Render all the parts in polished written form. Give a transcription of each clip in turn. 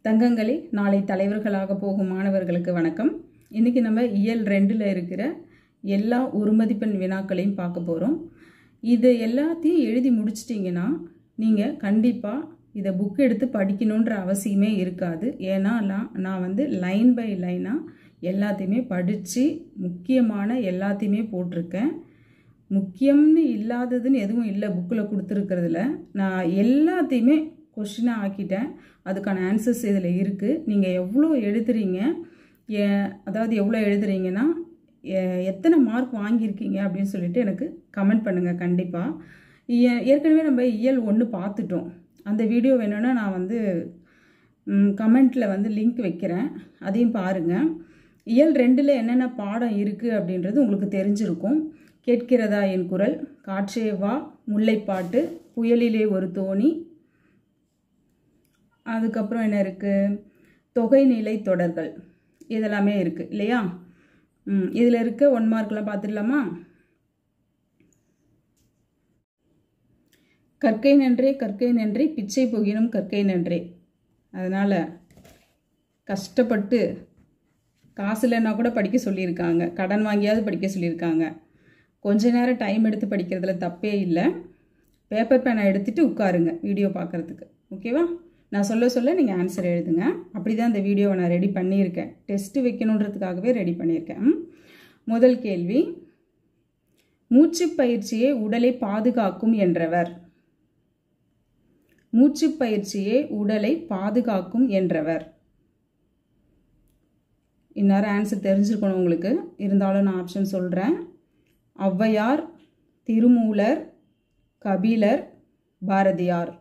தங்கங்களே, நாளை தலைவர்களாக போகும் மாணவர்களுக்கு வணக்கம். இன்றைக்கி நம்ம இயல் 2ல் இருக்கிற எல்லா ஒரு மதிப்பெண் வினாக்களையும் பார்க்க போகிறோம். இது எல்லாத்தையும் எழுதி முடிச்சிட்டிங்கன்னா நீங்கள் கண்டிப்பாக இதை புக் எடுத்து படிக்கணுன்ற அவசியமே இருக்காது. ஏன்னா நான் லைன் பை லைனாக எல்லாத்தையுமே படித்து முக்கியமான எல்லாத்தையுமே போட்டிருக்கேன். முக்கியம்னு இல்லாததுன்னு எதுவும் இல்லை புக்கில் கொடுத்துருக்கிறதுல. நான் எல்லாத்தையுமே கொஸ்டினாக ஆக்கிட்டேன். அதுக்கான ஆன்சர்ஸ் இதில் இருக்குது. நீங்கள் எவ்வளோ எழுதுறீங்க, அதாவது எவ்வளோ எழுதுறீங்கன்னா எத்தனை மார்க் வாங்கியிருக்கீங்க அப்படின்னு சொல்லிட்டு எனக்கு கமெண்ட் பண்ணுங்கள். கண்டிப்பாக ஏற்கனவே நம்ம இயல் 1 பார்த்துட்டோம். அந்த வீடியோ வேணும்னா நான் கமெண்ட்டில் லிங்க் வைக்கிறேன், அதையும் பாருங்கள். இயல் 2ல் என்னென்ன பாடம் இருக்குது அப்படின்றது உங்களுக்கு தெரிஞ்சிருக்கும். கேட்கிறதா என் குரல், காற்றே வா, முல்லைப்பாட்டு, புயலிலே ஒரு தோணி, அதுக்கப்புறம் என்ன இருக்குது, தொகைநிலை தொடர்கள், இதெல்லாமே இருக்குது இல்லையா? இதில் இருக்க 1 மார்க்லாம் பார்த்துடலாமா? கற்கை நன்றே பிச்சை போகினும் கற்கை நன்றே. அதனால் கஷ்டப்பட்டு காசு இல்லைன்னா கூட படிக்க சொல்லியிருக்காங்க, கடன் வாங்கியாவது படிக்க சொல்லியிருக்காங்க. கொஞ்ச நேரம் டைம் எடுத்து படிக்கிறதுல தப்பே இல்லை. பேப்பர் பேனை எடுத்துகிட்டு உட்காருங்க வீடியோ பார்க்குறதுக்கு, ஓகேவா? நான் சொல்ல நீங்கள் ஆன்சர் எழுதுங்க. அப்படி தான் இந்த வீடியோவை நான் ரெடி பண்ணியிருக்கேன். டெஸ்ட்டு வைக்கணுன்றதுக்காகவே ரெடி பண்ணியிருக்கேன். முதல் கேள்வி, மூச்சு பயிற்சியே உடலை பாதுகாக்கும் என்றவர். மூச்சு பயிற்சியே உடலை பாதுகாக்கும் என்றவர். இந்நேரம் ஆன்சர் தெரிஞ்சிருக்கணும் உங்களுக்கு, இருந்தாலும் நான் ஆப்ஷன் சொல்கிறேன். ஔவையார், திருமூலர், கபிலர், பாரதியார்.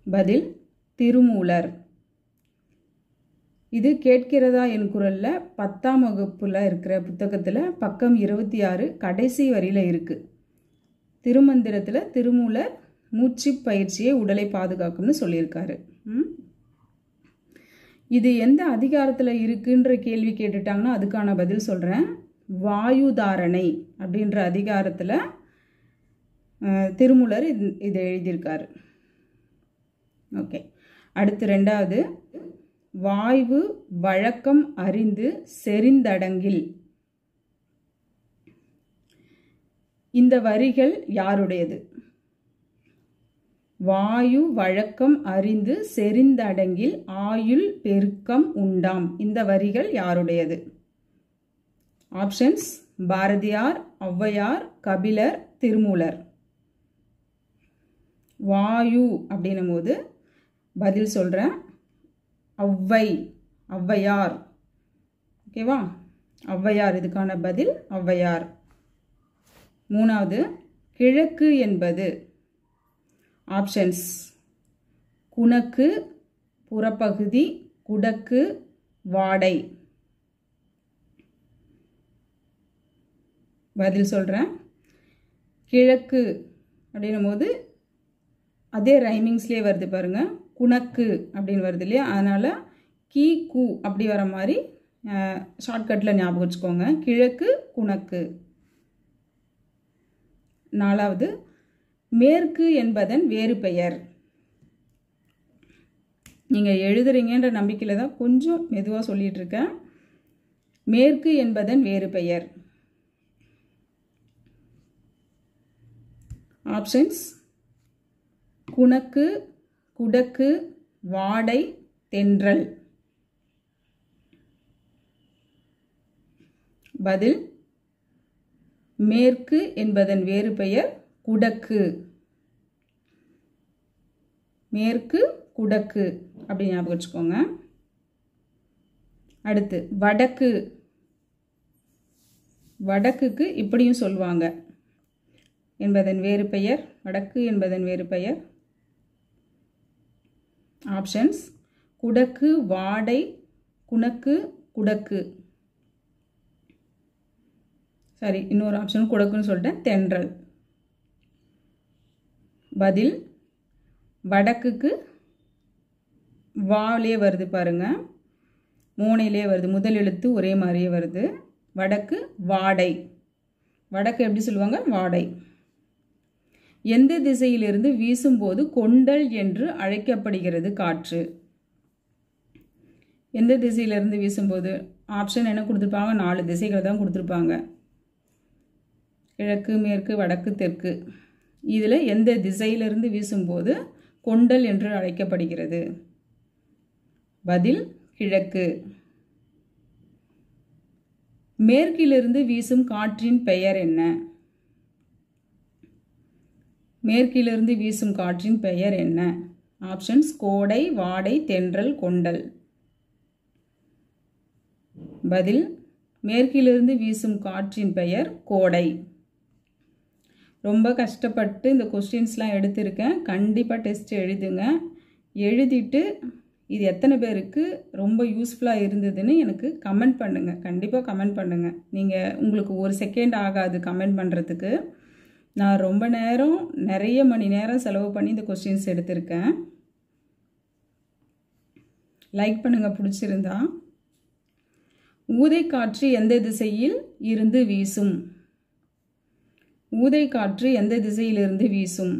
பதில் திருமூலர். இது கேட்கிறதா என் குரலில் 10ஆம் வகுப்பில் இருக்கிற புத்தகத்தில் பக்கம் 26 கடைசி வரியில் இருக்குது. திருமந்திரத்தில் திருமூலர் மூச்சு பயிற்சியை உடலை பாதுகாக்கும்னு சொல்லியிருக்காரு. இது எந்த அதிகாரத்தில் இருக்குன்ற கேள்வி கேட்டுட்டாங்கன்னா அதுக்கான பதில் சொல்கிறேன். வாயுதாரணை அப்படின்ற அதிகாரத்தில் திருமூலர் இதை எழுதியிருக்காரு. ஓகே, அடுத்து 2வது, வாய்வு வழக்கம் அறிந்து செறிந்தடங்கில். இந்த வரிகள் யாருடையது? வாயு வழக்கம் அறிந்து செறிந்தடங்கில் ஆயுள் பெருக்கம் உண்டாம். இந்த வரிகள் யாருடையது? ஆப்ஷன்ஸ்: பாரதியார், ஔவையார், கபிலர், திருமூலர். வாயு அப்படின்னும் போது பதில் சொல்கிறேன், ஔவையார். ஓகேவா? ஔவையார் இதுக்கான பதில், ஔவையார். 3வது, கிழக்கு என்பது. ஆப்ஷன்ஸ்: குணக்கு, புறப்பகுதி, குடக்கு, வாடை. பதில் சொல்கிறேன். கிழக்கு அப்படின்னும் போது அதே ரைமிங்ஸ்லேயே வருது பாருங்கள், குணக்கு அப்படின்னு வருது இல்லையா? அதனால் கீ கு அப்படி வர மாதிரி ஷார்ட்கட்டில் ஞாபகம் வச்சுக்கோங்க. கிழக்கு, குணக்கு. 4வது, மேற்கு என்பதன் வேறு பெயர். நீங்கள் எழுதுறீங்கன்ற நம்பிக்கையில் தான் கொஞ்சம் மெதுவாக சொல்லிகிட்ருக்கேன். மேற்கு என்பதன் வேறு பெயர். ஆப்ஷன்ஸ்: குணக்கு, குடக்கு, வாடை, தென்றல். பதில்: மேற்கு என்பதன் வேறு பெயர் குடக்கு. மேற்கு, குடக்கு அப்படி ஞாபகம் வச்சுக்கோங்க. அடுத்து வடக்கு. வடக்குக்கு இப்படியும் சொல்லுவாங்க என்பதன் வேறு பெயர். வடக்கு என்பதன் வேறு பெயர். ஆப்ஷன்ஸ்: குடக்கு, வாடை, குணக்கு, குடக்கு. சரி, இன்னொரு ஆப்ஷன் குடக்குன்னு சொல்லிட்டேன், தென்றல். பதில்: வடக்குக்கு வாலே வருது பாருங்க, மோனையிலே வருது, முதல் எழுத்து ஒரே மாதிரியே வருது. வடக்கு, வாடை. வடக்கு எப்படி சொல்லுவாங்க? வாடை. எந்த திசையிலிருந்து வீசும்போது கொண்டல் என்று அழைக்கப்படுகிறது காற்று? எந்த திசையிலிருந்து வீசும்போது? ஆப்ஷன் என்ன கொடுத்துருப்பாங்க? 4 திசைகள் தான் கொடுத்துருப்பாங்க. கிழக்கு, மேற்கு, வடக்கு, தெற்கு. இதில் எந்த திசையிலிருந்து வீசும்போது கொண்டல் என்று அழைக்கப்படுகிறது? பதில் கிழக்கு. மேற்கிலிருந்து வீசும் காற்றின் பெயர் என்ன? மேற்கிலிருந்து வீசும் காற்றின் பெயர் என்ன? ஆப்ஷன்ஸ் கோடை, வாடை, தென்றல், கொண்டல். பதில் மேற்கிலிருந்து வீசும் காற்றின் பெயர் கோடை. ரொம்ப கஷ்டப்பட்டு இந்த கொஸ்டின்ஸ்லாம் எடுத்திருக்கேன். கண்டிப்பாக டெஸ்ட் எழுதுங்க. எழுதிட்டு இது எத்தனை பேருக்கு ரொம்ப யூஸ்ஃபுல்லாக இருந்ததுன்னு எனக்கு கமெண்ட் பண்ணுங்கள். கண்டிப்பாக கமெண்ட் பண்ணுங்கள். நீங்கள் உங்களுக்கு ஒரு செகண்ட் ஆகாது கமெண்ட் பண்ணுறதுக்கு. நான் ரொம்ப நேரம், நிறைய மணி நேரம் செலவு பண்ணி இந்த கொஸ்டின்ஸ் எடுத்திருக்கேன். லைக் பண்ணுங்கள் பிடிச்சிருந்தா. ஊதைக்காற்று எந்த திசையில் இருந்து வீசும்? ஊதைக்காற்று எந்த திசையிலிருந்து வீசும்?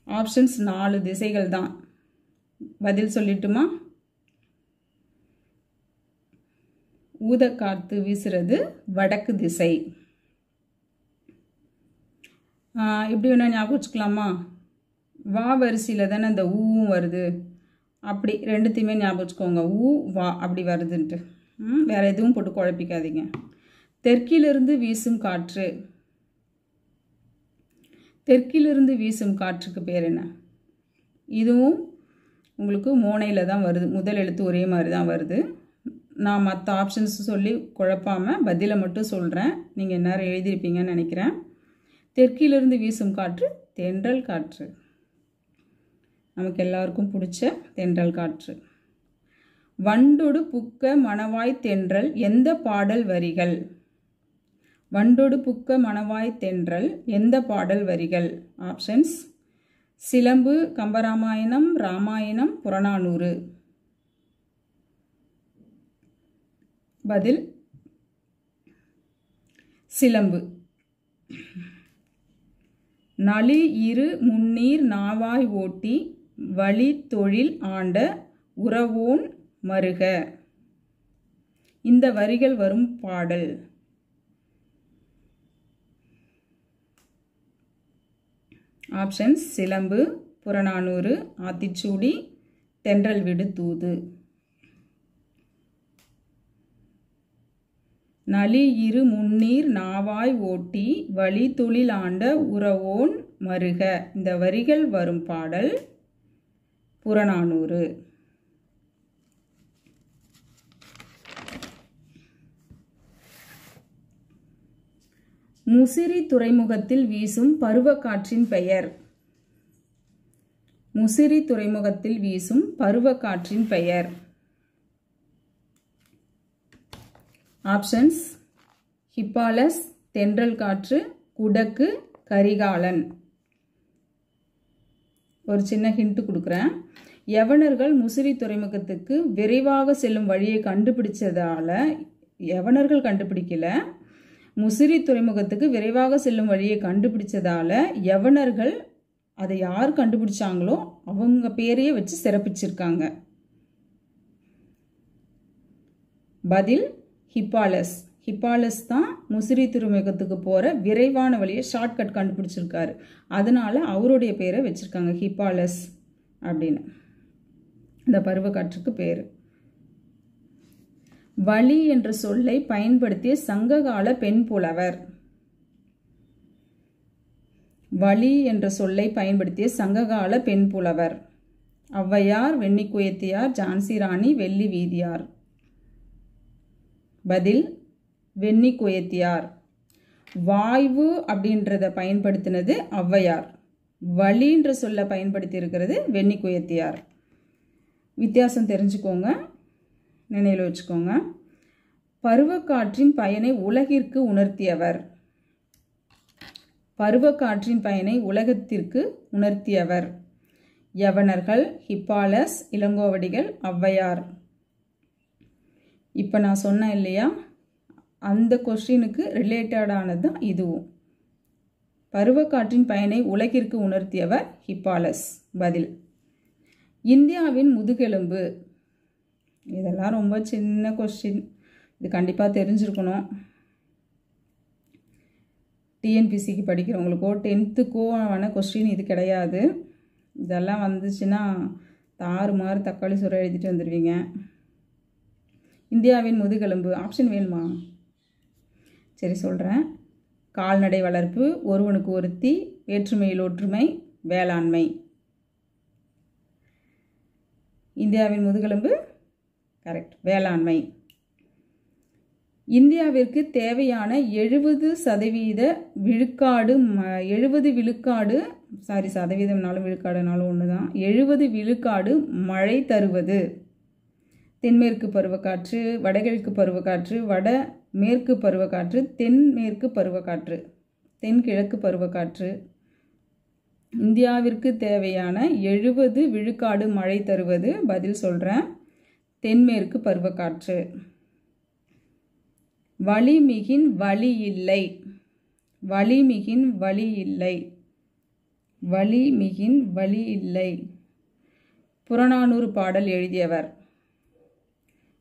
ஆப்ஷன்ஸ் 4 திசைகள் தான். பதில் சொல்லிட்டுமா? ஊதைக்காற்று வீசுறது வடக்கு திசை. இப்படி வேணா ஞாபகம் வச்சுக்கலாமா? வா வரிசையில் தானே இந்த ஊவும் வருது. அப்படி ரெண்டுத்தையுமே ஞாபகம் வச்சுக்கோங்க. ஊ வா அப்படி வருதுன்ட்டு. வேறு எதுவும் போட்டு குழப்பிக்காதீங்க. தெற்கிலிருந்து வீசும் காற்று. தெற்கிலிருந்து வீசும் காற்றுக்கு பேர் என்ன? இதுவும் உங்களுக்கு மோனையில் தான் வருது. முதல் எழுத்து ஒரே மாதிரி தான் வருது. நான் மற்ற ஆப்ஷன்ஸ் சொல்லி குழப்பாமல் பதிலை மட்டும் சொல்கிறேன். நீங்கள் எந்நேரம் எழுதியிருப்பீங்கன்னு நினைக்கிறேன். தெற்கிலிருந்து வீசும் காற்று தென்றல் காற்று. நமக்கு எல்லாருக்கும் பிடிச்ச தென்றல் காற்று. வண்டொடு புக்க மணவாய் தென்றல் எந்த பாடல் வரிகள்? வண்டொடு புக்க மணவாய் தென்றல் எந்த பாடல் வரிகள்? ஆப்ஷன்ஸ் சிலம்பு, கம்பராமாயணம், ராமாயணம், புறநானூறு. பதில் சிலம்பு. நளி இரு முன்னீர் நாவாய் ஓட்டி வழி தொழில் ஆண்ட உறவோன் மருக. இந்த வரிகள் வரும் பாடல். ஆப்ஷன்ஸ் சிலம்பு, புறநானூறு, ஆத்திச்சூடி, தென்றல் விடு தூது. நளி இரு முன்னீர் நாவாய் ஓட்டி வழி தொழில் ஆண்ட உறவோன் மருக. இந்த வரிகள் வரும் பாடல் புறநானூறு. முசிறி துறைமுகத்தில் வீசும் பருவக்காற்றின் பெயர். முசிறி துறைமுகத்தில் வீசும் பருவக்காற்றின் பெயர். ஆப்ஷன்ஸ் ஹிப்பாலஸ், தென்றல் காற்று, குடக்கு, கரிகாலன். ஒரு சின்ன ஹிண்ட் கொடுக்குறேன். யவனர்கள் முசிறி துறைமுகத்துக்கு விரைவாக செல்லும் வழியை கண்டுபிடிச்சதால, யவனர்கள் கண்டுபிடிக்கல, முசிறி துறைமுகத்துக்கு விரைவாக செல்லும் வழியை கண்டுபிடிச்சதால யவனர்கள் அதை யார் கண்டுபிடிச்சாங்களோ அவங்க பேரையே வச்சு சிறப்பிச்சிருக்காங்க. பதில் ஹிப்பாலஸ். ஹிப்பாலஸ் தான் முசிறி துறைமுகத்துக்கு போகிற விரைவான வழியை ஷார்ட்கட் கண்டுபிடிச்சிருக்காரு. அதனால அவருடைய பேரை வச்சுருக்காங்க ஹிப்பாலஸ் அப்படின்னு. இந்த பருவக்காற்றுக்கு பேர். வழி என்ற சொல்லை பயன்படுத்திய சங்ககால பெண் புலவர். வழி என்ற சொல்லை பயன்படுத்திய சங்ககால பெண் புலவர். ஔவையார், வெண்ணிக்குயத்தியார், ஜான்சி ராணி, வெள்ளி வீதியார். பதில் வெண்ணிக்குயத்தியார். வாய்வு அப்படின்றத பயன்படுத்தினது ஔவையார். வழின்ற சொல்ல பயன்படுத்தி இருக்கிறது வெண்ணிக்குயத்தியார். வித்தியாசம் தெரிஞ்சுக்கோங்க, நினைவில் வச்சுக்கோங்க. பருவக்காற்றின் பயனை உலகிற்கு உணர்த்தியவர். பருவக்காற்றின் பயனை உலகத்திற்கு உணர்த்தியவர். யவனர்கள், ஹிப்பாலஸ், இளங்கோவடிகள், ஔவையார். இப்போ நான் சொன்னேன் இல்லையா, அந்த கொஸ்டினுக்கு ரிலேட்டடானது தான் இதுவும். பருவக்காற்றின் பயனை உலகிற்கு உணர்த்தியவர் ஹிப்பாலஸ். பதில். இந்தியாவின் முதுகெலும்பு. இதெல்லாம் ரொம்ப சின்ன கொஸ்டின், இது கண்டிப்பாக தெரிஞ்சிருக்கணும். டிஎன்பிசிக்கு படிக்கிறவங்களுக்கோ 10th ஆன கொஸ்டின் இது கிடையாது. இதெல்லாம் வந்துச்சுன்னா தாறுமாறு தக்காளி சோறு எழுதிட்டு வந்துடுவீங்க. இந்தியாவின் முதுகெலும்பு ஆப்ஷன் வேணுமா? சரி சொல்கிறேன். கால்நடை வளர்ப்பு, ஒருவனுக்கு ஒருத்தி, வேற்றுமையில் ஒற்றுமை, வேளாண்மை. இந்தியாவின் முதுகெலும்பு கரெக்ட், வேளாண்மை. இந்தியாவிற்கு தேவையான 70% விழுக்காடு 70 விழுக்காடு சதவீதம்னாலும் விழுக்காடுனாலும் ஒன்று தான், 70 விழுக்காடு மழை தருவது தென்மேற்கு பருவக்காற்று, வடகிழக்கு பருவக்காற்று, வடமேற்கு பருவக்காற்று, தென்மேற்கு பருவக்காற்று, தென்கிழக்கு பருவக்காற்று. இந்தியாவிற்கு தேவையான 70 விழுக்காடு மழை தருவது, பதில் சொல்கிறேன், தென்மேற்கு பருவக்காற்று. வளிமிகின் வழி இல்லை. வளிமிகின் வழி இல்லை. வளிமிகின் வழி இல்லை. புறநானூறு பாடல் எழுதியவர்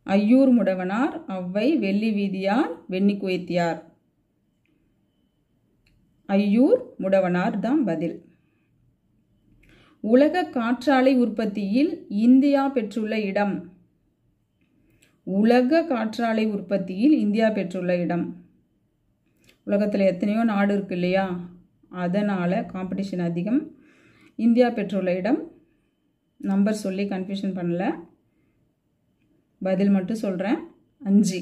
ஐயூர் முடவனார், ஔவை, வெள்ளி வீதியார், வெண்ணிக்குவைத்தியார். ஐயூர் முடவனார் தான் பதில். உலக காற்றாலை உற்பத்தியில் இந்தியா பெற்றுள்ள இடம். உலக காற்றாலை உற்பத்தியில் இந்தியா பெற்றுள்ள இடம். உலகத்தில் எத்தனையோ நாடு இருக்கு இல்லையா, அதனால் காம்படிஷன் அதிகம். இந்தியா பெற்றுள்ள இடம் நம்பர் சொல்லி கன்ஃபியூஷன் பண்ணல, பதில் மட்டும் சொல்கிறேன், 5.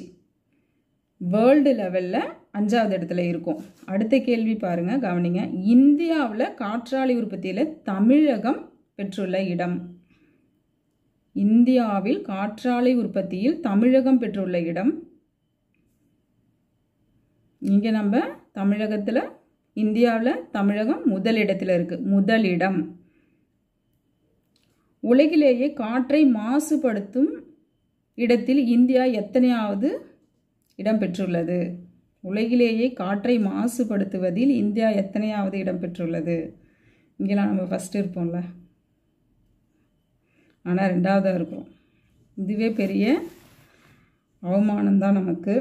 வேர்ல்டு லெவலில் 5வது இடத்துல இருக்கும். அடுத்த கேள்வி பாருங்கள், கவனிங்க. இந்தியாவில் காற்றாலை உற்பத்தியில் தமிழகம் பெற்றுள்ள இடம். இந்தியாவில் காற்றாலை உற்பத்தியில் தமிழகம் பெற்றுள்ள இடம். இங்கே நம்ம தமிழகத்தில், இந்தியாவில் தமிழகம் முதலிடத்தில் இருக்கு, முதலிடம். உலகிலேயே காற்றை மாசுபடுத்தும் இடத்தில் இந்தியா எத்தனையாவது இடம் பெற்றுள்ளது? உலகிலேயே காற்றை மாசுபடுத்துவதில் இந்தியா எத்தனையாவது இடம் பெற்றுள்ளது? இங்கெல்லாம் நம்ம ஃபஸ்ட்டு இருப்போம்ல, ஆனால் 2வதாக இருக்கும். இதுவே பெரிய அவமானம்தான் நமக்கு.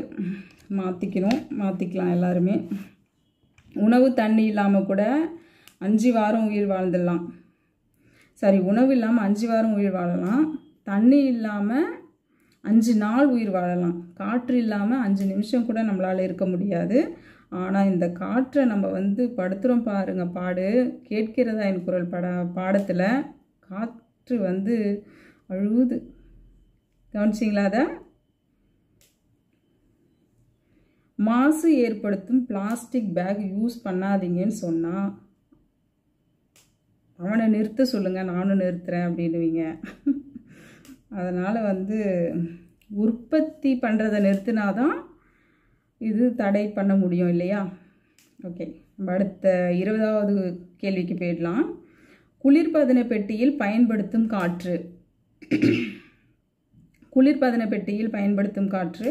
மாற்றிக்கலாம் எல்லாருமே. உணவு தண்ணி இல்லாமல் கூட 5 வாரம் உயிர் வாழ்ந்துடலாம். சரி, உணவு இல்லாமல் 5 வாரம் உயிர் வாழலாம், தண்ணி இல்லாமல் 5 நாள் உயிர் வாழலாம், காற்று இல்லாமல் 5 நிமிஷம் கூட நம்மளால் இருக்க முடியாது. ஆனால் இந்த காற்றை நம்ம படுத்துகிறோம் பாருங்க, பாடு கேட்கிறதா என் குரல் பாடத்தில் காற்று அழுவுது. கவனிச்சிங்களா? அதை மாசு ஏற்படுத்தும் பிளாஸ்டிக் பேக் யூஸ் பண்ணாதீங்கன்னு சொன்னால் அவனை நிறுத்த சொல்லுங்கள், நானும் நிறுத்துகிறேன் அப்படின்னுவீங்க. அதனால் உற்பத்தி பண்ணுறதை நிறுத்தினாதான் இது தடை பண்ண முடியும் இல்லையா? ஓகே, நம்ம அடுத்த 20வது கேள்விக்கு போயிடலாம். குளிர்பதன பெட்டியில் பயன்படுத்தும் காற்று. குளிர்பதன பெட்டியில் பயன்படுத்தும் காற்று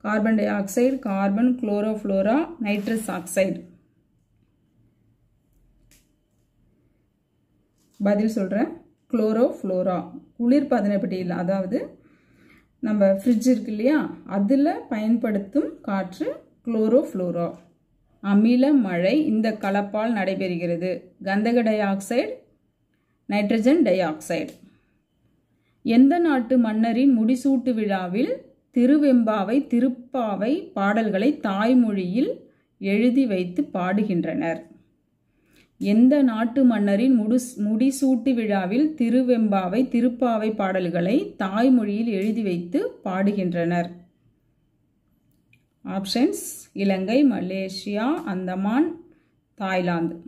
carbon dioxide, carbon, chlorofluoro, nitrous oxide. பதில் சொல்கிறேன், குளோரோஃப்ளோரா. குளிர்பதன பெட்டியில், அதாவது நம்ம ஃப்ரிட்ஜ் இருக்கு இல்லையா, அதில் பயன்படுத்தும் காற்று குளோரோஃப்ளோரா. அமில மழை இந்த கலப்பால் நடைபெறுகிறது. கந்தக di oxide, nitrogen di oxide. எந்த நாட்டு மன்னரின் முடிசூட்டு விழாவில் திருவெம்பாவை, திருப்பாவை பாடல்களை தாய்மொழியில் எழுதி வைத்து பாடுகின்றனர்? எந்த நாட்டு மன்னரின் முடிசூட்டு விழாவில் திருவெம்பாவை, திருப்பாவை பாடல்களை தாய்மொழியில் எழுதி வைத்து பாடுகின்றனர்? ஆப்ஷன்ஸ்: இலங்கை, மலேசியா, அந்தமான், தாய்லாந்து.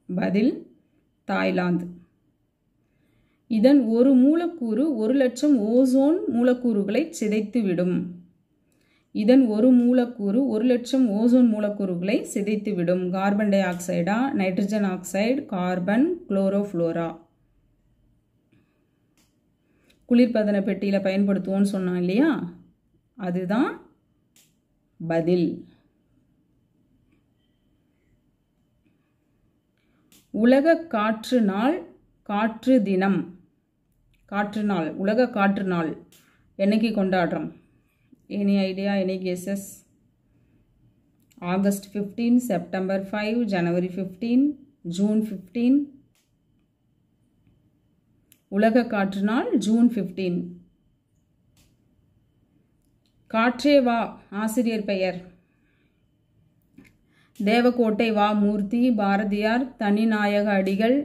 பதில் தாய்லாந்து. இதன் ஒரு மூலக்கூறு 1,00,000 ஓசோன் மூலக்கூறுகளை சிதைத்துவிடும். இதன் ஒரு மூலக்கூறு 1,00,000 ஓசோன் மூலக்கூறுகளை சிதைத்துவிடும். கார்பன் டை ஆக்சைடா, நைட்ரஜன் ஆக்சைடு, கார்பன், குளோரோஃப்ளோரா. குளிர்பதன பெட்டியில் பயன்படுத்துவோன்னு சொன்னோம் இல்லையா, அதுதான் பதில். உலக காற்று நாள், காற்று தினம். காற்று நாள், உலக காற்று நாள் என்னைக்கு கொண்டாடுறோம்? Any idea, any guesses? August 15, September 5, ஜனவரி 15, ஜூன் 15. உலக காற்று நாள் ஜூன் 15. காற்றே வா ஆசிரியர் பெயர்? தேவக்கோட்டை வா மூர்த்தி, பாரதியார், தனிநாயக அடிகள்,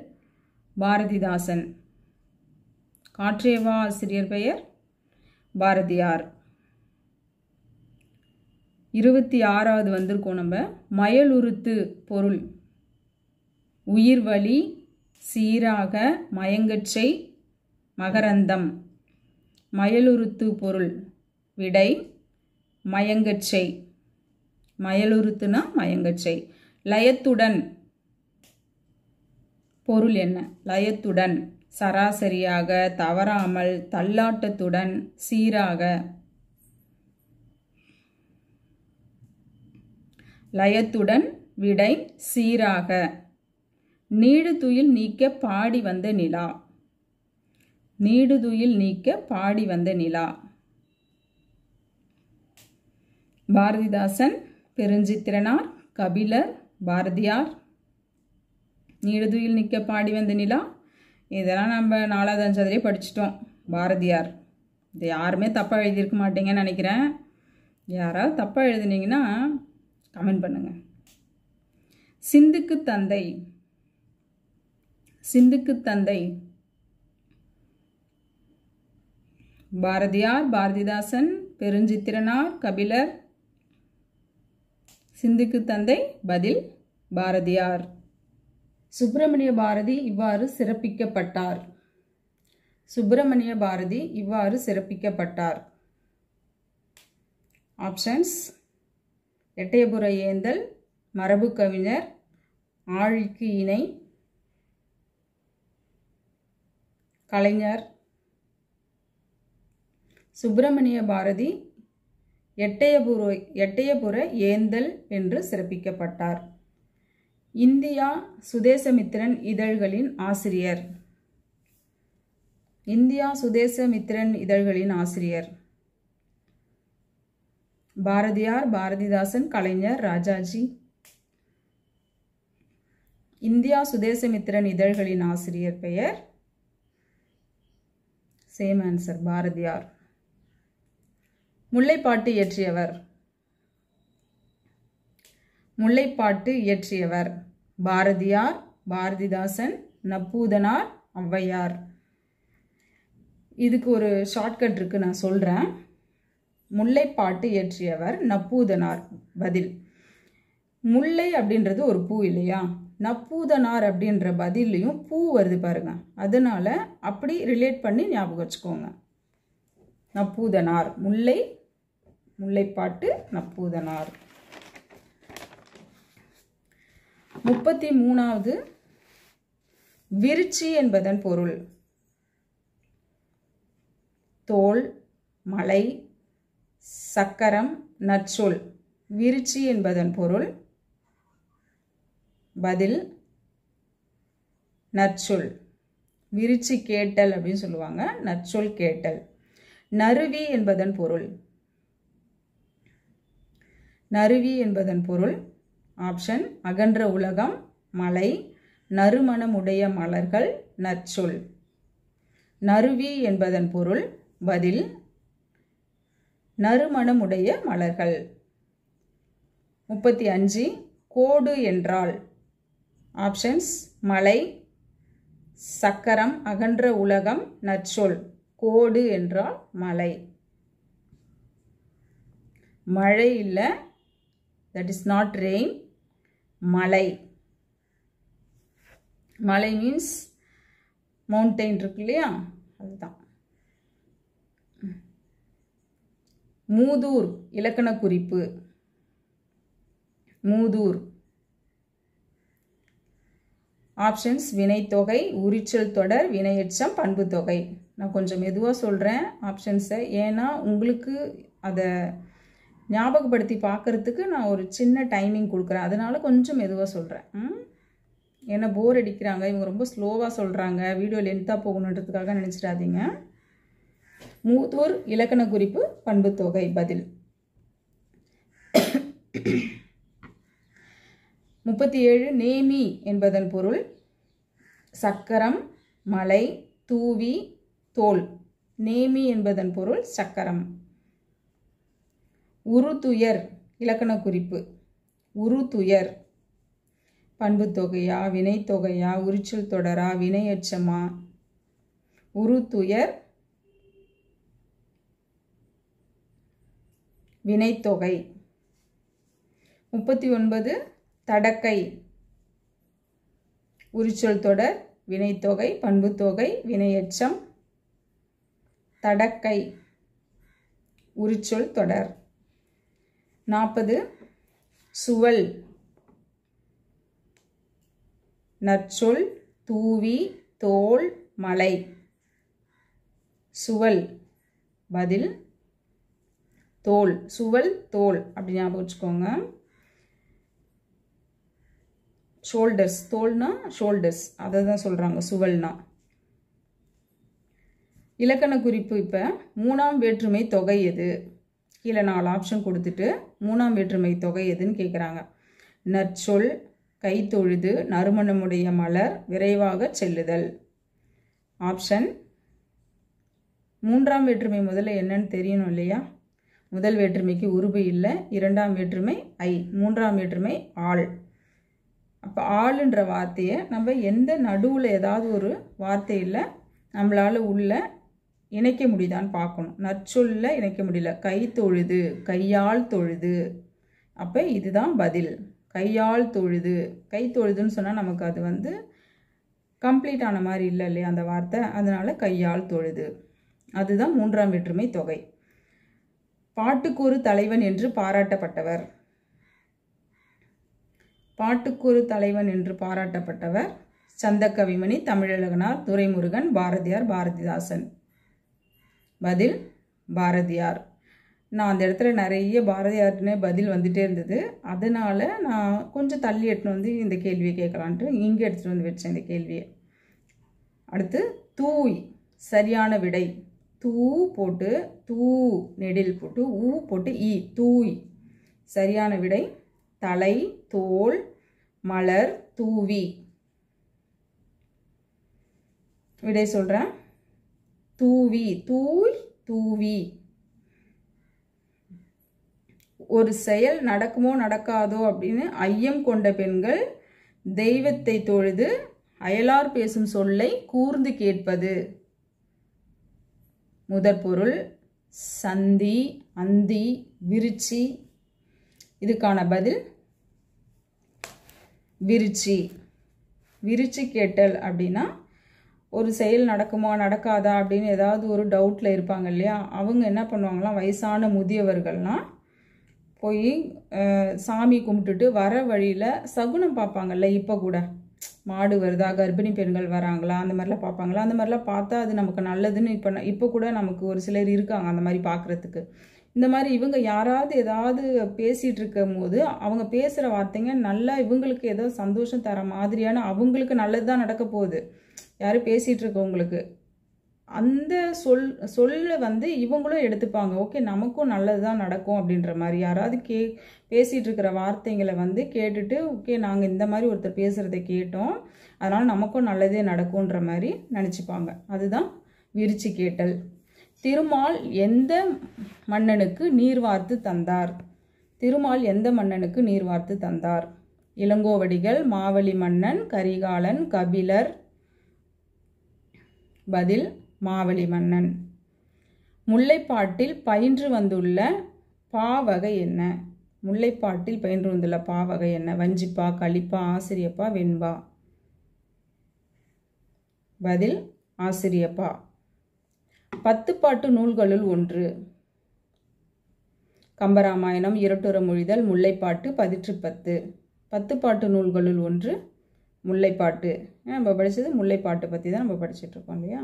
பாரதிதாசன். காற்றே வா ஆசிரியர் பெயர் பாரதியார். 26வது வந்திருக்கோம் நம்ம. மயலுறுத்து பொருள். உயிர்வலி, சீராக, மயங்கச்சை, மகரந்தம். மயலுறுத்து பொருள். விடை மயங்கச்சை. மயலுறுத்துனா மயங்கச்சை. லயத்துடன் பொருள் என்ன? லயத்துடன், சராசரியாக, தவறாமல், தள்ளாட்டத்துடன், சீராக. லயத்துடன். விடை சீராக. நீடுதுயில் நீக்க பாடி வந்த நிலா. நீடுதுயில் நீக்க பாடி வந்த நிலா. பாரதிதாசன், பெருஞ்சித்திரனார், கபிலர், பாரதியார். நீடுதுயில் நிற்க பாடி வந்த நிலா, இதெல்லாம் நம்ம 4வது 5வதுலேயே படிச்சிட்டோம். பாரதியார். இது யாருமே தப்பாக எழுதியிருக்க மாட்டீங்கன்னு நினைக்கிறேன். யாராவது தப்பாக எழுதுனீங்கன்னா கமெண்ட் பண்ணுங்க. சிந்துக்கு தந்தை. சிந்துக்கு தந்தை பாரதியார், பாரதிதாசன், பெருஞ்சித்திரனார், கபிலர். சிந்துக்கு தந்தை பதில் பாரதியார். சுப்பிரமணிய பாரதி இவ்வாறு சிறப்பிக்கப்பட்டார். சுப்பிரமணிய பாரதி இவ்வாறு சிறப்பிக்கப்பட்டார். ஆப்ஷன்ஸ்: எட்டயபுர ஏந்தல், மரபு கவிஞர், ஆழிக்கு இணை, கலைஞர். சுப்பிரமணிய பாரதி எட்டயபுர ஏந்தல் என்று சிறப்பிக்கப்பட்டார். இந்தியா சுதேசமித்திரன் இதழ்களின் ஆசிரியர். இந்தியா சுதேசமித்திரன் இதழ்களின் ஆசிரியர் பாரதியார், பாரதிதாசன், கலைஞர், ராஜாஜி. இந்தியா சுதேசமித்திரன் இதழ்களின் ஆசிரியர் பெயர் சேம் ஆன்சர், பாரதியார். முல்லைப்பாட்டு இயற்றியவர். முல்லைப்பாட்டு இயற்றியவர் பாரதியார், பாரதிதாசன், நப்பூதனார், ஔவையார். இதுக்கு ஒரு ஷார்ட்கட் இருக்கு, நான் சொல்றேன். முல்லைப்பாட்டு இயற்றியவர் நப்பூதனார். பதில். முல்லை அப்படின்றது ஒரு பூ இல்லையா? நப்பூதனார் அப்படின்ற பதிலையும் பூ வருது பாருங்க, அதனால அப்படி ரிலேட் பண்ணி ஞாபகம் வச்சுக்கோங்க. நப்பூதனார், முல்லை, முல்லைப்பாட்டு, நப்பூதனார். 33வது விருச்சி என்பதன் பொருள். தோல், மலை, சக்கரம், நற்சொல். விருச்சி என்பதன் பொருள். பதில் நற்சொல். விருச்சி கேட்டல் அப்படின்னு சொல்லுவாங்க, நற்சொல் கேட்டல். நறுவி என்பதன் பொருள். நறுவி என்பதன் பொருள். ஆப்ஷன்: அகன்ற உலகம், மலை, நறுமணமுடைய மலர்கள், நற்சொல். நறுவி என்பதன் பொருள். பதில் நறுமணமுடைய மலர்கள். 35 கோடு என்றால். ஆப்ஷன்ஸ்: மலை, சக்கரம், அகன்ற உலகம், நற்சொல். கோடு என்றால் மலை. மழை இல்லை, தட் இஸ் நாட் ரெயின். மலை. மலை மீன்ஸ் மவுண்டைன் இருக்கு இல்லையா, அதுதான். மூதூர் இலக்கண குறிப்பு. மூதூர். ஆப்ஷன்ஸ்: வினைத்தொகை, உரிச்சொல் தொடர், வினையெச்சம், பண்பு தொகை. நான் கொஞ்சம் மெதுவாக சொல்கிறேன் ஆப்ஷன்ஸை, ஏன்னா உங்களுக்கு அதை ஞாபகப்படுத்தி பார்க்கறதுக்கு நான் ஒரு சின்ன டைமிங் கொடுக்குறேன், அதனால கொஞ்சம் மெதுவாக சொல்கிறேன். ஏன்னா போர் அடிக்கிறாங்க, இவங்க ரொம்ப ஸ்லோவாக சொல்கிறாங்க, வீடியோ லென்த்தாக போகணுன்றதுக்காக நினச்சிடாதீங்க. மூதூர் இலக்கண குறிப்பு பண்பு தொகை. பதில் 37. நேமி என்பதன் பொருள் சக்கரம், மலை, தூவி, தோல். நேமி என்பதன் பொருள் சக்கரம். உருதுயர் இலக்கண குறிப்பு. உருதுயர் பண்பு தொகையா, வினை தொகையா, உரிச்சொல் தொடரா, வினையெச்சமா? உருதுயர் வினைத்தொகை. 39. தடக்கை உரிச்சொல் தொடர், வினைத்தொகை, பண்புத்தொகை, வினையெச்சம். தடக்கை உரிச்சொல் தொடர். 40. சுவல் நற்சொல், தூவி, தோல், மலை. சுவல். பதில் தோல். சுவல் தோல் அப்படி ஞாபகம் வச்சுக்கோங்க. ஷோல்டர்ஸ், தோல்னா ஷோல்டர்ஸ், அதை தான் சொல்கிறாங்க சுவல்னா. இலக்கண குறிப்பு. இப்போ 3ஆம் வேற்றுமை தொகை எது? கீழே 4 ஆப்ஷன் கொடுத்துட்டு 3ஆம் வேற்றுமை தொகை எதுன்னு கேட்குறாங்க. நற்சொல், கைத்தொழுது, நறுமணமுடைய மலர், விரைவாக செல்லுதல். ஆப்ஷன். 3ஆம் வேற்றுமை முதல்ல என்னன்னு தெரியணும் இல்லையா? முதல் வேற்றுமைக்கு உருபு இல்லை, 2ஆம் வேற்றுமை ஐ, 3ஆம் வேற்றுமை ஆள். அப்போ ஆளுன்ற வார்த்தையை நம்ம எந்த நடுவில் ஏதாவது ஒரு வார்த்தையில் நம்மளால் உள்ள இணைக்க முடியுதான்னு பார்க்கணும். நற்சொல்ல இணைக்க முடியல. கை தொழுது, கையால் தொழுது. அப்போ இதுதான் பதில். கையால் தொழுது. கை தொழுதுன்னு சொன்னால் நமக்கு அது கம்ப்ளீட் ஆன மாதிரி இல்லை இல்லையா அந்த வார்த்தை, அதனால கையால் தொழுது. அதுதான் 3ஆம் வேற்றுமை தொகை. பாட்டுக்கொரு தலைவன் என்று பாராட்டப்பட்டவர். பாட்டுக்கொரு தலைவன் என்று பாராட்டப்பட்டவர் சந்தக்கவிமணி, தமிழழகனார், துரைமுருகன், பாரதியார், பாரதிதாசன். பதில் பாரதியார். நான் அந்த இடத்துல நிறைய பாரதியார்னே பதில் வந்துட்டே இருந்தது, அதனால நான் கொஞ்சம் தள்ளி எடுத்துன்னு இந்த கேள்வியை கேட்கலான்ட்டு இங்கே எடுத்துகிட்டு வச்சேன் இந்த கேள்வியை. அடுத்து தூய் சரியான விடை. தூ போட்டு தூ நெடில் போட்டு ஊ போட்டு ஈ, தூய். சரியான விடை தலை, தோல், மலர், தூவி. விடை சொல்கிறேன். தூவி, தூய், தூவி. ஒரு செயல் நடக்குமோ நடக்காதோ அப்படின்னு ஐயம் கொண்ட பெண்கள் தெய்வத்தை தொழுது அயலார் பேசும் சொல்லை கூர்ந்து கேட்பது. முதற்பொருள் சந்தி, அந்தி, விருச்சி. இதுக்கான பதில் விருச்சி. விருச்சி கேட்டல் அப்படின்னா ஒரு செயல் நடக்குமா நடக்காதா அப்படின்னு ஏதாவது ஒரு டவுட்டில் இருப்பாங்க இல்லையா, அவங்க என்ன பண்ணுவாங்களாம், வயசான முதியவர்கள்லாம் போய் சாமி கும்பிட்டுட்டு வர வழியில் சகுனம் பார்ப்பாங்கல்ல. இப்போ கூட மாடு வருதா, கர்ப்பிணி பெண்கள் வராங்களா, அந்த மாதிரிலாம் பார்ப்பாங்களா. அந்த மாதிரிலாம் பார்த்தா அது நமக்கு நல்லதுன்னு இப்போ கூட நமக்கு ஒரு சிலர் இருக்காங்க அந்த மாதிரி பார்க்குறதுக்கு. இந்த மாதிரி இவங்க யாராவது ஏதாவது பேசிகிட்டு இருக்கும் போது அவங்க பேசுகிற வார்த்தைங்க நல்லா இவங்களுக்கு ஏதோ சந்தோஷம் தர மாதிரியான, அவங்களுக்கு நல்லது தான் நடக்க போகுது, யாரும் பேசிகிட்டு இருக்கவங்களுக்கு. அந்த சொல்ல இவங்களும் எடுத்துப்பாங்க, ஓகே நமக்கும் நல்லது தான் நடக்கும் அப்படின்ற மாதிரி. யாராவது பேசிகிட்டு இருக்கிற வார்த்தைங்களை கேட்டுட்டு, ஓகே நாங்கள் இந்த மாதிரி ஒருத்தர் பேசுகிறத கேட்டோம், அதனால் நமக்கும் நல்லதே நடக்கும்ன்ற மாதிரி நினச்சிப்பாங்க. அதுதான் விரிச்சி கேட்டல். திருமால் எந்த மன்னனுக்கு நீர் வார்த்து தந்தார்? திருமால் எந்த மன்னனுக்கு நீர் வார்த்து தந்தார்? இளங்கோவடிகள், மாவலி மன்னன், கரிகாலன், கபிலர். பதில் மாவலி மன்னன். முல்லைப்பாட்டில் பயின்று வந்துள்ள பாவகை என்ன? முல்லைப்பாட்டில் பயின்று வந்துள்ள பாவகை என்ன? வஞ்சிப்பா, கலிப்பா, ஆசிரியப்பா, வெண்பா. பதில் ஆசிரியப்பா. 10 பாட்டு நூல்களுள் ஒன்று. கம்பராமாயணம், இரட்டுற மொழிதல், முல்லைப்பாட்டு, பதிற்று 10. 10 பாட்டு நூல்களுள் ஒன்று முல்லைப்பாட்டு. நம்ம படித்தது முல்லைப்பாட்டு பற்றி தான் நம்ம படிச்சுட்டு இருக்கோம் இல்லையா.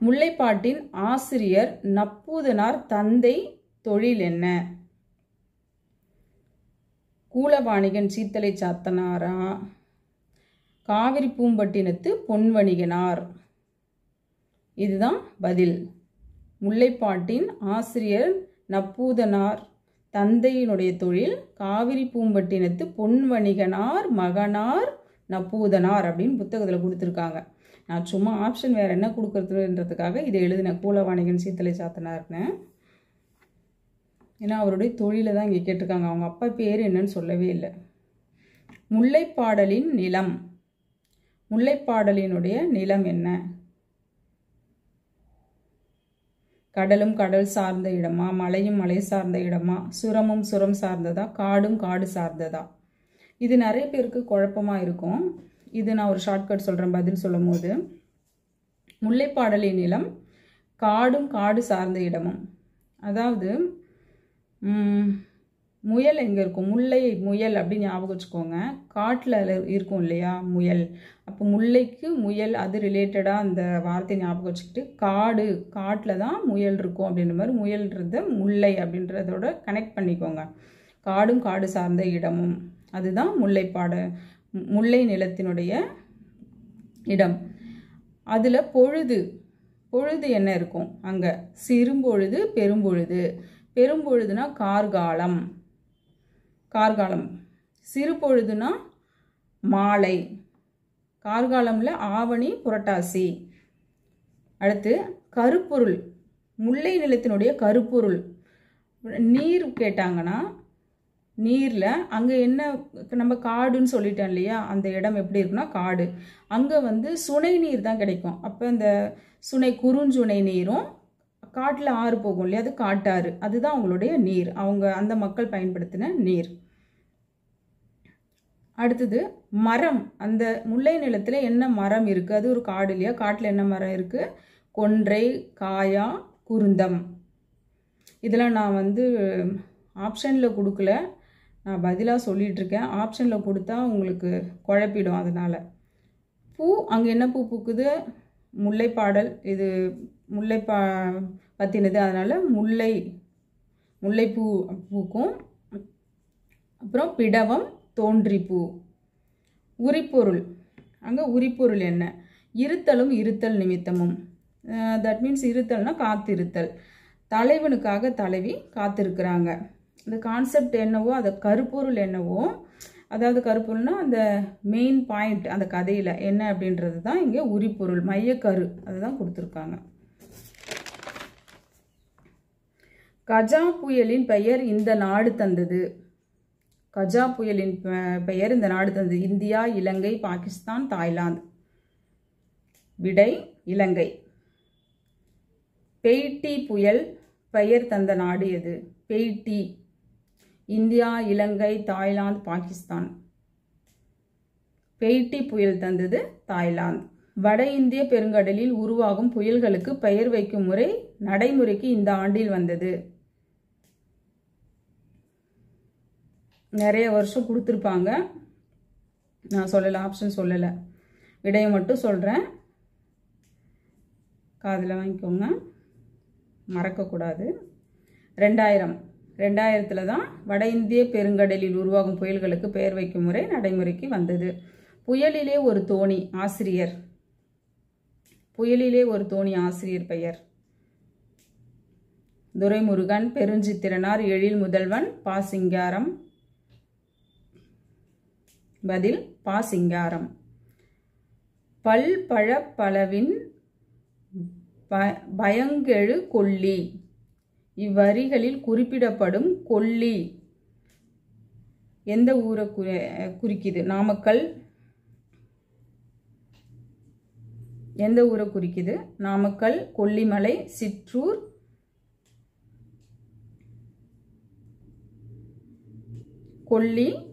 முல்லைப்பாட்டின் ஆசிரியர் நப்பூதனார் தந்தை தொழில் என்ன? கூலவாணிகன் சீத்தலை சாத்தனாரா, காவிரி பூம்பட்டினத்து பொன்வணிகனார். இதுதான் பதில். முல்லைப்பாட்டின் ஆசிரியர் நப்பூதனார். தந்தையினுடைய தொழில் காவிரி பூம்பட்டினத்து பொன்வணிகனார் மகனார் நப்பூதனார் அப்படின்னு புத்தகத்தில் கொடுத்துருக்காங்க. நான் சும்மா ஆப்ஷன் வேறு என்ன கொடுக்குறதுன்றதுக்காக இதை எழுதின கூலவாணிகன் சீத்தலை சாத்தனார்னு. ஏன்னா அவருடைய தொழிலை தான் இங்கே கேட்டிருக்காங்க. அவங்க அப்பா பேர் என்னன்னு சொல்லவே இல்லை. முல்லைப்பாடலின் நிலம். முல்லைப்பாடலினுடைய நிலம் என்ன? கடலும் கடல் சார்ந்த இடமா, மலையும் மலை சார்ந்த இடமா, சுரமும் சுரம் சார்ந்ததா, காடும் காடு சார்ந்ததா? இது நிறைய பேருக்கு குழப்பமாக இருக்கும். இது நான் ஒரு ஷார்ட்கட் சொல்கிறேன் பதில் சொல்லும் போது. முல்லைப்பாடலின் நிலம் காடும் காடு சார்ந்த இடமும். அதாவது முயல் எங்கே இருக்கும்? முல்லை முயல் அப்படின்னு ஞாபகம் வச்சுக்கோங்க. காட்டில் இருக்கும் இல்லையா முயல். அப்போ முல்லைக்கு முயல் அது ரிலேட்டடாக அந்த வார்த்தையை ஞாபகம் வச்சுக்கிட்டு காடு, காட்டில் தான் முயல் இருக்கும் அப்படின்ற மாதிரி முயல்ன்றத முல்லை அப்படின்றதோட கனெக்ட் பண்ணிக்கோங்க. காடும் காடு சார்ந்த இடமும், அதுதான் முல்லை நிலத்தினுடைய இடம். அதில் பொழுது என்ன இருக்கும் அங்கே? சிறும்பொழுது, பெரும்பொழுது. பெரும்பொழுதுனா கார்காலம். சிறு பொழுதுனா மாலை. கார்காலம்ல ஆவணி புரட்டாசி. அடுத்து கருப்பொருள். முல்லை நிலத்தினுடைய கருப்பொருள். நீர் கேட்டாங்கன்னா நீரில் அங்கே என்ன, நம்ம காடுன்னு சொல்லிட்டோம் இல்லையா, அந்த இடம் எப்படி இருக்குன்னா காடு. அங்கே சுனை நீர் தான் கிடைக்கும். அப்போ இந்த குறுஞ்சுனை நீரும் காட்டில் ஆறு போகும் இல்லையா, அது காட்டாறு. அதுதான் அவங்களுடைய நீர், அந்த மக்கள் பயன்படுத்தின நீர். அடுத்தது மரம். அந்த முல்லை நிலத்தில் என்ன மரம் இருக்குது? அது ஒரு காடு இல்லையா, காட்டில் என்ன மரம் இருக்குது? கொன்றை, காயா, குருந்தம். இதெல்லாம் நான் ஆப்ஷனில் கொடுக்கல, நான் பதிலாக சொல்லிகிட்ருக்கேன். ஆப்ஷனில் கொடுத்தா உங்களுக்கு குழப்பிடும். அதனால் பூ, அங்கே என்ன பூ பூக்குது? முல்லைப்பாடல், இது பற்றினது, அதனால் முல்லைப்பூ பூக்கும். அப்புறம் பிடவம், தோன்றிப்பூ. உரிப்பொருள், அங்கே உரிப்பொருள் என்ன? இருத்தலும் இருத்தல் நிமித்தமும். That means இருத்தல்னா காத்திருத்தல். தலைவனுக்காக தலைவி காத்திருக்கிறாங்க. இந்த கான்செப்ட் என்னவோ, அது கருப்பொருள் என்னவோ, அதாவது கருப்பொருள்னா அந்த மெயின் பாயிண்ட் அந்த கதையில் என்ன அப்படின்றது தான் இங்கே உரிப்பொருள், மையக்கரு, அதுதான் கொடுத்துருக்காங்க. கஜா புயலின் பெயர் இந்த நாடு தந்தது. கஜா புயலின் பெயர் இந்த நாடு தந்தது. இந்தியா, இலங்கை, பாகிஸ்தான், தாய்லாந்து. விடை இலங்கை. பெய்ட்டி புயல் பெயர் தந்த நாடு எது? பெய்ட்டி. இந்தியா, இலங்கை, தாய்லாந்து, பாகிஸ்தான். பெய்ட்டி புயல் தந்தது தாய்லாந்து. வட இந்திய பெருங்கடலில் உருவாகும் புயல்களுக்கு பெயர் வைக்கும் முறை நடைமுறைக்கு இந்த ஆண்டில் வந்தது. நிறைய வருஷம் கொடுத்துருப்பாங்க, நான் சொல்லலை, ஆப்ஷன் சொல்லலை, விடையை மட்டும் சொல்கிறேன், காதில் வாங்கிக்கோங்க, மறக்கக்கூடாது. 2000 தான் வட இந்திய பெருங்கடலில் உருவாகும் புயல்களுக்கு பெயர் வைக்கும் முறை நடைமுறைக்கு வந்தது. புயலிலே ஒரு தோணி ஆசிரியர். புயலிலே ஒரு தோணி ஆசிரியர் பெயர் துரைமுருகன், பெருஞ்சித்திரனார், எழில் முதல்வன், பா. சிங்காரம். பதில் பா. சிங்காரம். பல்பழப்பளவின் பயங்கெழு கொல்லி. இவ்வரிகளில் குறிப்பிடப்படும் கொல்லி எந்த ஊரை குறிக்குது? நாமக்கல். எந்த ஊரை குறிக்குது? நாமக்கல், கொல்லிமலை, சிற்றூர்,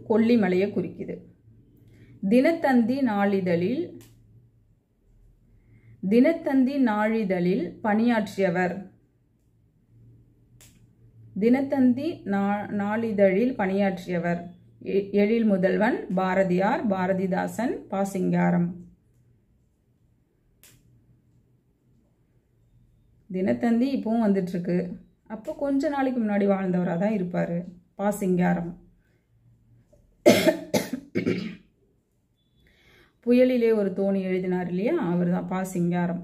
கொல்லிமலையை குறிக்குது. தினத்தந்தி நாளிதழில் பணியாற்றியவர். தினத்தந்தி நாளிதழில் பணியாற்றியவர் எழில் முதல்வன், பாரதியார், பாரதிதாசன், பா. சிங்காரம். தினத்தந்தி இப்பவும் வந்துட்டு இருக்கு, அப்போ கொஞ்ச நாளைக்கு முன்னாடி வாழ்ந்தவராக தான் இருப்பார், பா. சிங்காரம். புயலிலே ஒரு தோணி எழுதினார் இல்லையா, அவர் தான் பா சிங்காரம்.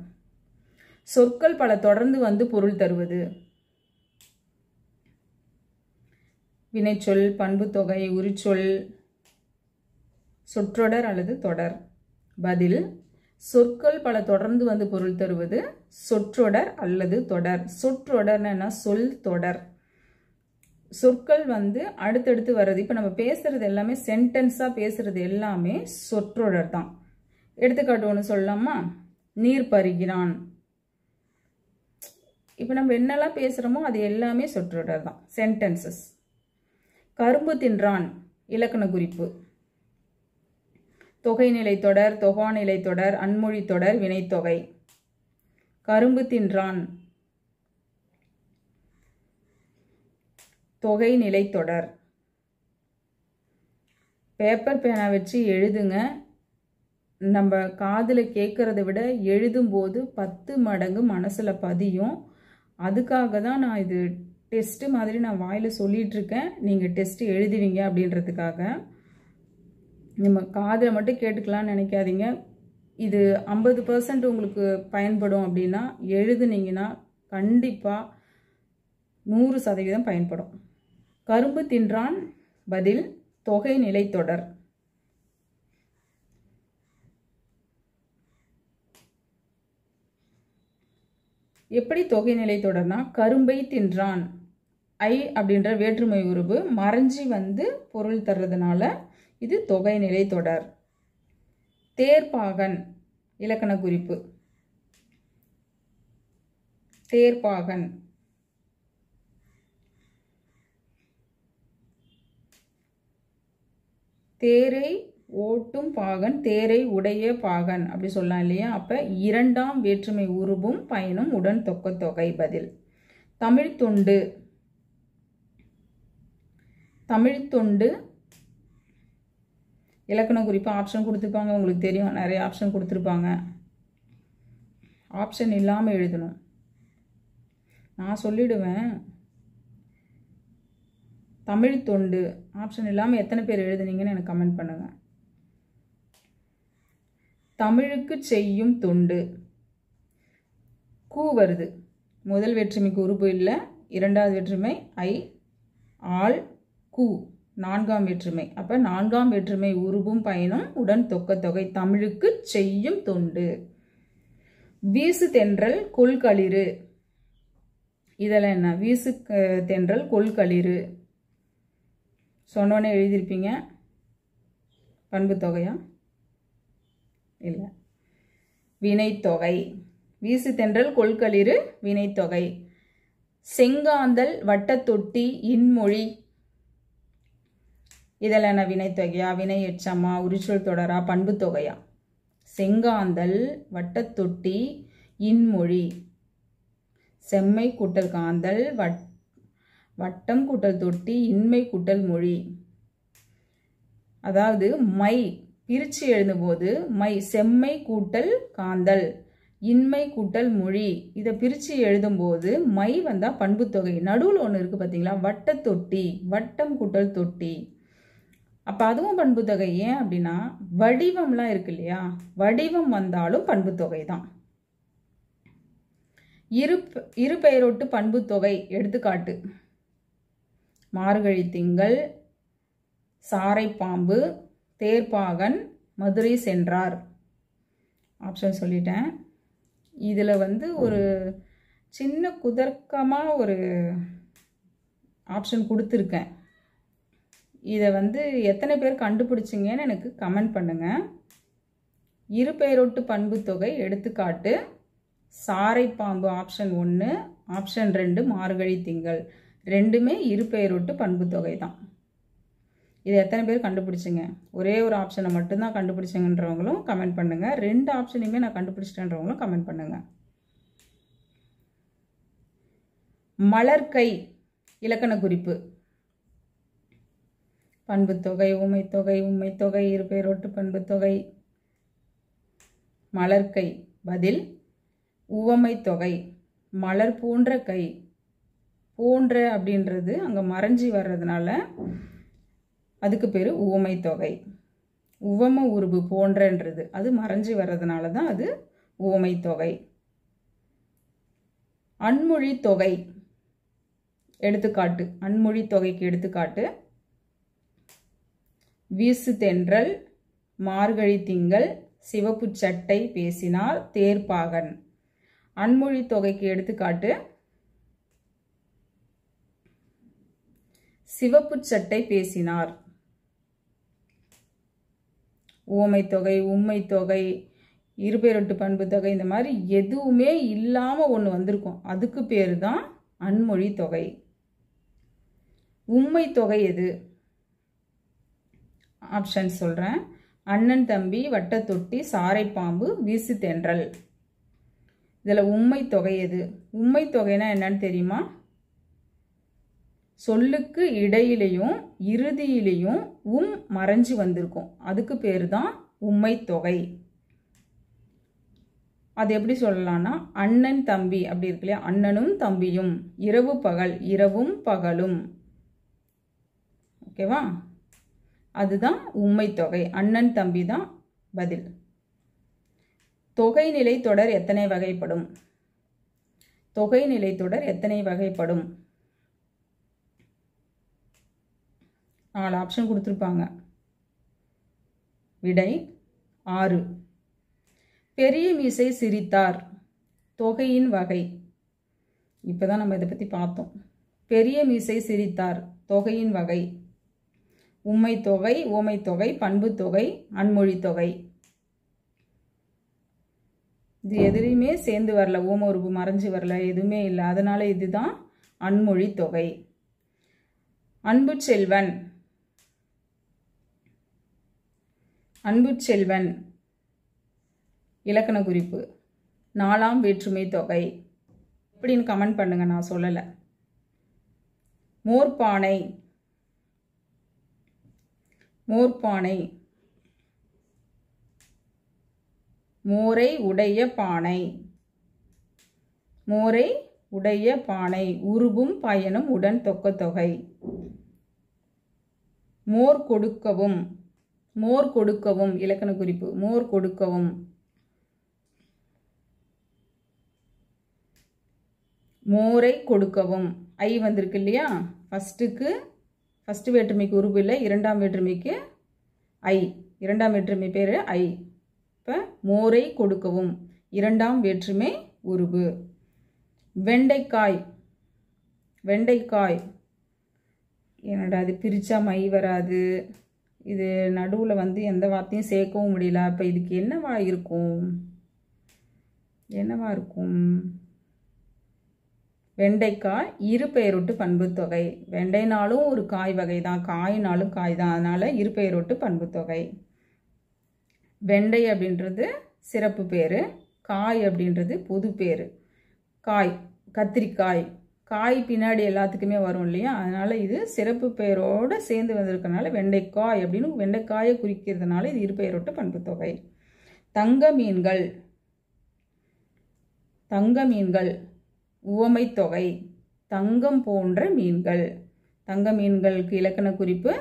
சொற்கள் பல தொடர்ந்து வந்து பொருள் தருவது. வினைச்சொல், பண்புத்தொகை, உரிச்சொல், சொற்றொடர் அல்லது தொடர். பதில் சொற்கள் பல தொடர்ந்து வந்து பொருள் தருவது சொற்றொடர் அல்லது தொடர். சொற்றொடர்னா சொல் தொடர். சொற்கள் வந்து அடுத்தடுத்து வர்றது. இப்போ நம்ம பேசுறது எல்லாமே சென்டென்ஸாக பேசுறது எல்லாமே சொற்றொடர் தான். எடுத்துக்காட்டு ஒன்று சொல்லலாமா? நீர் பருகிறான். இப்போ நம்ம என்னெல்லாம் பேசுகிறோமோ அது எல்லாமே சொற்றொடர் தான், சென்டென்சஸ். கரும்பு தின்றான் இலக்கண குறிப்பு. தொகைநிலை தொடர், தொகாநிலை தொடர், அன்மொழி தொடர், வினைத்தொகை. கரும்பு தின்றான் தொகைநிலை தொடர். பேப்பர் பேனா வச்சு எழுதுங்க. நம்ம காதில் கேட்குறத விட எழுதும்போது 10 மடங்கு மனசில் பதியும். அதுக்காக தான் நான் இது டெஸ்ட்டு மாதிரி நான் வாயில் சொல்லிகிட்ருக்கேன். நீங்கள் டெஸ்ட்டு எழுதுவீங்க அப்படின்றதுக்காக. நம்ம காதில் மட்டும் கேட்டுக்கலாம்னு நினைக்காதீங்க. இது 50% உங்களுக்கு பயன்படும் அப்படின்னா எழுதுனீங்கன்னா கண்டிப்பாக 100% பயன்படும். கரும்பு தின்றான் பதில் தொகைநிலை தொடர். எப்படி தொகைநிலை தொடர்னா, கரும்பை தின்றான், ஐ அப்படின்ற வேற்றுமை உருவு மறைஞ்சி வந்து பொருள் தர்றதுனால இது தொகைநிலை தொடர். தேர்ப்பாகன் இலக்கண குறிப்பு. தேர்ப்பாகன் தேரை ஓட்டும் பாகன், தேரை உடைய பாகன் அப்படி சொல்லலாம் இல்லையா? அப்ப இரண்டாம் வேற்றுமை உருவும் பயனும் உடன் தொக்க தொகை. பதில் தமிழ் தொண்டு. தமிழ் தொண்டு இலக்கண குறிப்பு ஆப்ஷன் கொடுத்துருப்பாங்க, உங்களுக்கு தெரியும், நிறைய ஆப்ஷன் கொடுத்துருப்பாங்க. ஆப்ஷன் இல்லாமல் எழுதணும். நான் சொல்லிடுவேன். தமிழ் தொண்டு ஆப்ஷன் இல்லாமல் எத்தனை பேர் எழுதுனீங்கன்னு எனக்கு கமெண்ட் பண்ணுங்க. தமிழுக்கு செய்யும் தொண்டு. கூ வருது. முதல் வேற்றுமைக்கு உருபு இல்லை. இரண்டாவது வேற்றுமை ஐ, ஆள், கூ. நான்காம் வேற்றுமை. அப்போ நான்காம் வேற்றுமை உருவும் பயனும் உடன் தொக்க தொகை. தமிழுக்கு செய்யும் தொண்டு. வீசு தென்றல் கொள்களிறு. இதெல்லாம் என்ன? வீசு தென்றல் கொள்களிறு சொன்னோன்னே எழுதியிருப்பீங்க. பண்பு தொகையா? இல்லை, வினைத்தொகை. வீசு தென்றல் கொள்களிறு வினைத்தொகை. செங்காந்தல் வட்டத்தொட்டி இன்மொழி. இதெல்லாம் என்ன? வினைத்தொகையா, வினை எச்சமா, உரிச்சொல் தொடரா, பண்பு தொகையா? செங்காந்தல் வட்டத்தொட்டி இன்மொழி. செம்மை கூட்டல் காந்தல் வட்டம் கூட்டல் தொட்டி இன்மை கூட்டல் மொழி. அதாவது மை பிரித்து எழுதும்போது மை செம்மை கூட்டல் காந்தல் இன்மை கூட்டல் மொழி. இதை பிரித்து எழுதும்போது மை வந்தால் பண்பு தொகை. நடுவில் ஒன்று இருக்குது பார்த்தீங்களா, வட்டத்தொட்டி, வட்டம் கூட்டல் தொட்டி. அப்போ அதுவும் பண்பு தொகை. ஏன் அப்படின்னா வடிவம்லாம் இருக்கு இல்லையா, வடிவம் வந்தாலும் பண்பு தொகை தான். இரு பெயரொட்டு பண்பு தொகை. எடுத்துக்காட்டு மார்கழி திங்கள், சாரைப்பாம்பு, தேர்ப்பாகன், மதுரை சென்றார். ஆப்ஷன் சொல்லிட்டேன். இதில் வந்து ஒரு சின்ன குதர்க்கமாக ஒரு ஆப்ஷன் கொடுத்துருக்கேன். இதை வந்து எத்தனை பேர் கண்டுபிடிச்சிங்கன்னு எனக்கு கமெண்ட் பண்ணுங்கள். இரு பெயரொட்டு பண்பு தொகை. எடுத்துக்காட்டு சாரைப்பாம்பு ஆப்ஷன் 1, ஆப்ஷன் 2 மார்கழி திங்கள். ரெண்டுமே இரு பெயரொட்டு பண்பு தொகை தான். இது எத்தனை பேர் கண்டுபிடிச்சிங்க? ஒரே ஒரு ஆப்ஷனை மட்டும்தான் கண்டுபிடிச்சிங்கன்றவங்களும் கமெண்ட் பண்ணுங்கள். 2 ஆப்ஷனையுமே நான் கண்டுபிடிச்சிட்டேன்றவங்களும் கமெண்ட் பண்ணுங்கள். மலர்கை இலக்கண குறிப்பு. பண்புத்தொகை, உமைத்தொகை, உம்மைத்தொகை, இரு பெயரொட்டு பண்புத்தொகை. மலர்கை பதில் உவமை தொகை. மலர் போன்ற கை. போன்ற அப்படின்றது அங்கே மறைஞ்சி வர்றதுனால அதுக்கு பேர் உவமை தொகை. உவம உருபு போன்றன்றது அது மறைஞ்சு வர்றதுனால தான் அது உவமை தொகை. அன்மொழி தொகை எடுத்துக்காட்டு. அன்மொழி தொகைக்கு எடுத்துக்காட்டு வீசு தென்றல், மார்கழி திங்கள், சிவப்பு சட்டை பேசினால், தேர்ப்பாகன். அன்மொழி தொகைக்கு எடுத்துக்காட்டு சிவப்பு சட்டை பேசினார். உவமை தொகை, உம்மை தொகை, இருபெயரொட்டு பண்பு தொகை, இந்த மாதிரி எதுவுமே இல்லாம ஒன்று வந்திருக்கும், அதுக்கு பேரு தான் அன்மொழி தொகை. உம்மை தொகை எது? ஆப்ஷன் சொல்றேன். அண்ணன் தம்பி, வட்ட தொட்டி, சாரை பாம்பு, வீசு தென்றல். இதுல உம்மை தொகை எது? உம்மை தொகைனா என்னன்னு தெரியுமா? சொல்லுக்கு இடையிலையும் இறுதியிலையும் மறைஞ்சு வந்திருக்கும், அதுக்கு பேரு தான் உம்மை தொகை. அது எப்படி சொல்லலாம்னா, அண்ணன் தம்பி அப்படி இருக்கு இல்லையா, அண்ணனும் தம்பியும், இரவு பகல், இரவும் பகலும். ஓகேவா? அதுதான் உம்மை தொகை. அண்ணன் தம்பி தான் பதில். தொகைநிலை தொடர் எத்தனை வகைப்படும்? தொகைநிலை தொடர் எத்தனை வகைப்படும்? 4 ஆப்ஷன் கொடுத்துருப்பாங்க. விடை 6. பெரிய மீசை சிரித்தார் தொகையின் வகை. இப்பதான் நம்ம இதை பத்தி பார்த்தோம். பெரிய மீசை சிரித்தார் தொகையின் வகை உம்மை தொகை, உவமை தொகை, பண்பு தொகை, அன்மொழி தொகை. இது எதுலையுமே சேர்ந்து வரல, ஓம உருபு மறைஞ்சு வரல, எதுவுமே இல்லை, அதனால இதுதான் அன்மொழி தொகை. அன்பு செல்வன். அன்பு செல்வன் இலக்கண குறிப்பு 4ஆம் வேற்றுமை தொகை. எப்படின்னு கமெண்ட் பண்ணுங்க, நான் சொல்லல. மோர்பானை. மோர்பானை மோரை உடைய பானை. மோரை உடைய பானை உருபும் பயனும் உடன் தொக்க தொகை. மோர் கொடுக்கவும். மோர் கொடுக்கவும் இலக்கண குறிப்பு மோர் கொடுக்கவும். மோரை கொடுக்கவும் ஐ வந்திருக்கு இல்லையா, ஃபர்ஸ்ட் வேற்றுமைக்கு உருபு இல்லை, 2ஆம் வேற்றுமைக்கு ஐ, 2ஆம் வேற்றுமை பேரு ஐ. இப்போ மோரை கொடுக்கவும் 2ஆம் வேற்றுமை உருபு. வெண்டைக்காய். வெண்டைக்காய் என்னடா அது பிரிச்சா மை வராது, இது நடுவில் வந்து எந்த வார்த்தையும் சேர்க்கவும் முடியல. அப்போ இதுக்கு என்னவா இருக்கும்? என்னவா இருக்கும்? வெண்டைக்காய் இருபெயரொட்டு பண்பு தொகை. வெண்டைனாலும் ஒரு காய் வகை தான், காய்னாலும் காய் தான், அதனால இருபெயரொட்டு பண்பு தொகை. வெண்டை அப்படின்றது சிறப்பு பேரு, காய் அப்படின்றது பொது பேரு. காய் கத்திரிக்காய், காய் பின்னாடி எல்லாத்துக்குமே வரும் இல்லையா, அதனால இது சிறப்பு பெயரோட சேர்ந்து வந்திருக்கனால வெண்டைக்காய் அப்படின்னு வெண்டைக்காயை குறிக்கிறதுனால இது இருபெயரொட்டு பண்பு தொகை. தங்க மீன்கள். தங்க மீன்கள் உவமை தொகை. தங்கம் போன்ற மீன்கள். தங்க மீன்களுக்கு இலக்கண குறிப்பு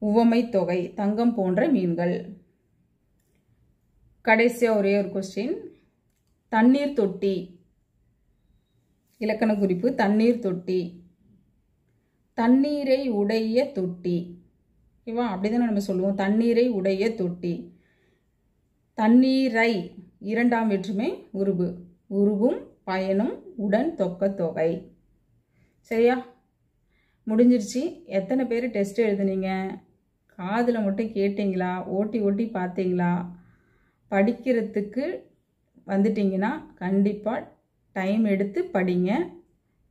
உவமை தொகை, தங்கம் போன்ற மீன்கள். கடைசியா ஒரே ஒரு கொஸ்டின். தண்ணீர் தொட்டி இலக்கண குறிப்பு தண்ணீர் தொட்டி. தண்ணீரை உடைய தொட்டி. ஓகேவா? அப்படிதானே நம்ம சொல்லுவோம், தண்ணீரை உடைய தொட்டி. தண்ணீரை 2ஆம் வேற்றுமை உருபு, உருவும் பயனும் உடன் தொக்க தொகை. சரியா? முடிஞ்சிருச்சு. எத்தனை பேர் டெஸ்ட் எழுதுனீங்க? காதில் மட்டும் கேட்டிங்களா? ஓட்டி ஓட்டி பார்த்தீங்களா? படிக்கிறதுக்கு வந்துட்டிங்கன்னா கண்டிப்பாக டைம் எடுத்து படிங்க.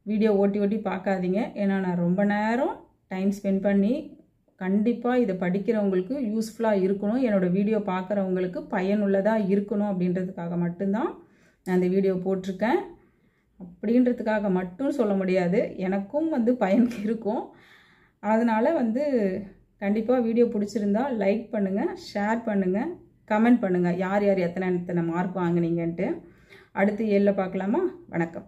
வீடியோ ஓட்டி ஓட்டி பார்க்காதீங்க. ஏன்னா நான் ரொம்ப நேரம் டைம் ஸ்பெண்ட் பண்ணி கண்டிப்பாக இதை படிக்கிறவங்களுக்கு யூஸ்ஃபுல்லாக இருக்கணும், என்னோடய வீடியோ பார்க்குறவங்களுக்கு பயனுள்ளதாக இருக்கணும் அப்படின்றதுக்காக மட்டும்தான் நான் இந்த வீடியோ போட்டிருக்கேன். அப்படின்றதுக்காக மட்டும் சொல்ல முடியாது, எனக்கும் வந்து பயன் இருக்கும். அதனால் வந்து கண்டிப்பாக வீடியோ பிடிச்சிருந்தா லைக் பண்ணுங்கள், ஷேர் பண்ணுங்கள், கமெண்ட் பண்ணுங்கள் யார் யார் எத்தனை மார்க் வாங்கினீங்கன்ட்டு. அடுத்து 7ல் பார்க்கலாமா? வணக்கம்.